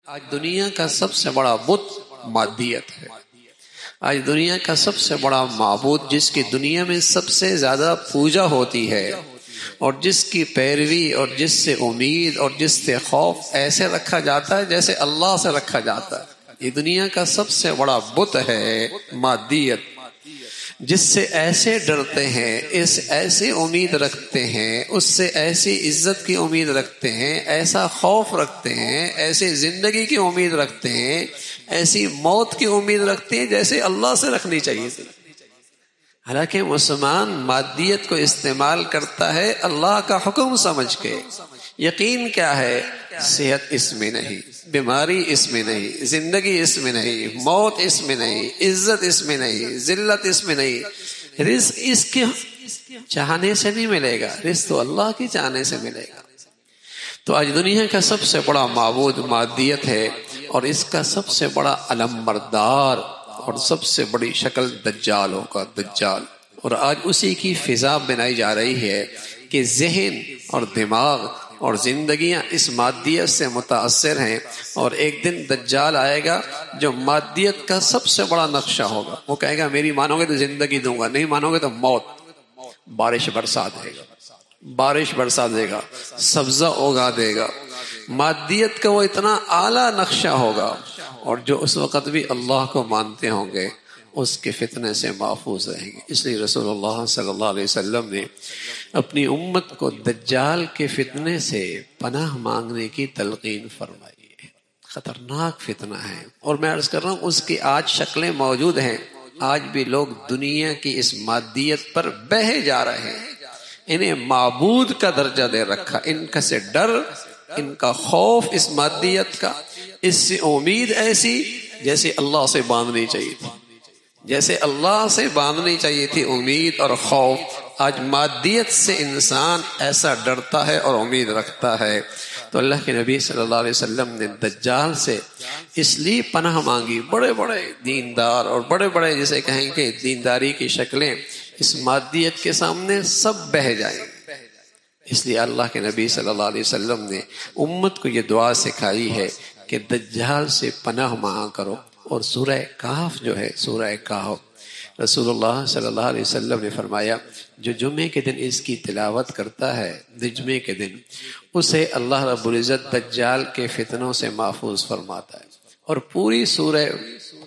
آج دنیا کا سب سے بڑا بت مادیت ہے۔ آج دنیا کا سب سے بڑا معبود جس کی دنیا میں سب سے زیادہ پوجا ہوتی ہے اور جس کی پیروی اور جس سے امید اور جس سے خوف ایسے رکھا جاتا ہے جیسے اللہ سے رکھا جاتا ہے، یہ دنیا کا سب سے بڑا بت ہے مادیت، جس سے ایسے ڈرتے ہیں، اس ایسی امید رکھتے ہیں، اس سے ایسی عزت کی امید رکھتے ہیں، ایسا خوف رکھتے ہیں، ایسی زندگی کی امید رکھتے ہیں، ایسی موت کی امید رکھتے ہیں جیسے اللہ سے رکھنی چاہیے تھی۔ حالانکہ مسلمان مادیت کو استعمال کرتا ہے اللہ کا حکم سمجھ کے۔ یقین کیا ہے؟ صحت اس میں نہیں، بیماری اس میں نہیں، زندگی اس میں نہیں، موت اس میں نہیں، عزت اس میں نہیں، ذلت اس میں نہیں، رزق اس کے چاہنے سے نہیں ملے گا، رزق تو اللہ کی چاہنے سے ملے گا۔ تو آج دنیا کا سب سے بڑا معبود مادیت ہے، اور اس کا سب سے بڑا علمبردار اور سب سے بڑی شکل دجالوں کا دجال، اور آج اسی کی فضا بنائی جا رہی ہے کہ ذہن اور دماغ اور زندگیاں اس مادیت سے متاثر ہیں، اور ایک دن دجال آئے گا جو مادیت کا سب سے بڑا نقشہ ہوگا۔ وہ کہے گا میری مانو گے تو زندگی دوں گا، نہیں مانو گے تو موت۔ بارش برسا دے گا، بارش برسا دے گا، سبزہ اگا دے گا۔ مادیت کا وہ اتنا اعلیٰ نقشہ ہوگا، اور جو اس وقت بھی اللہ کو مانتے ہوں گے اس کے فتنے سے محفوظ رہیں گے۔ اس لیے رسول اللہ صلی اللہ علیہ وسلم نے اپنی امت کو دجال کے فتنے سے پناہ مانگنے کی تلقین فرمائی ہے۔ خطرناک فتنہ ہے، اور میں عرض کر رہا ہوں اس کی آج شکلیں موجود ہیں۔ آج بھی لوگ دنیا کی اس مادیت پر بہے جا رہے ہیں، انہیں معبود کا درجہ دے رکھا، ان کا سے ڈر، ان کا خوف اس مادیت کا، اس سے امید ایسی جیسے اللہ سے باندھنی چاہیے تھی، جیسے اللہ سے باندھنی چاہیے تھی امید اور خوف۔ آج مادیت سے انسان ایسا ڈرتا ہے اور امید رکھتا ہے۔ تو اللہ کے نبی صلی اللہ علیہ وسلم نے دجال سے اس لیے پناہ مانگی۔ بڑے بڑے دیندار اور بڑے بڑے جسے کہیں کہ دینداری کی شکلیں اس مادیت کے سامنے سب بہہ جائیں گے۔ اس لیے اللہ کے نبی صلی اللہ علیہ وسلم نے امت کو یہ دعا سکھائی ہے کہ دجال سے پناہ مانگا کرو۔ اور سورہ کہف جو ہے، سورہ کہف، رسول اللہ صلی اللہ علیہ وسلم نے فرمایا جو جمعے کے دن اس کی تلاوت کرتا ہے، جمعے کے دن، اسے اللہ رب العزت دجال کے فتنوں سے محفوظ فرماتا ہے۔ اور پوری سورہ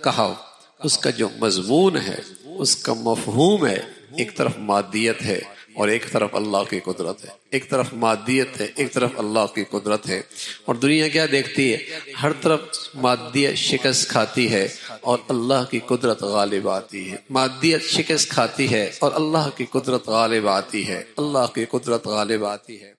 کہف، اس کا جو مضمون ہے، اس کا مفہوم ہے، ایک طرف مادیت ہے اور ایک طرف اللہ کی قدرت ہے، ایک طرف مادیت ہے، ایک طرف اللہ کی قدرت ہے۔ اور دنیا کیا دیکھتی ہے؟ ہر طرف مادیت شکست کھاتی ہے اور اللہ کی قدرت غالب آتی ہے، مادیت شکست کھاتی ہے اور اللہ کی قدرت غالب آتی ہے، اللہ کی قدرت غالب آتی ہے۔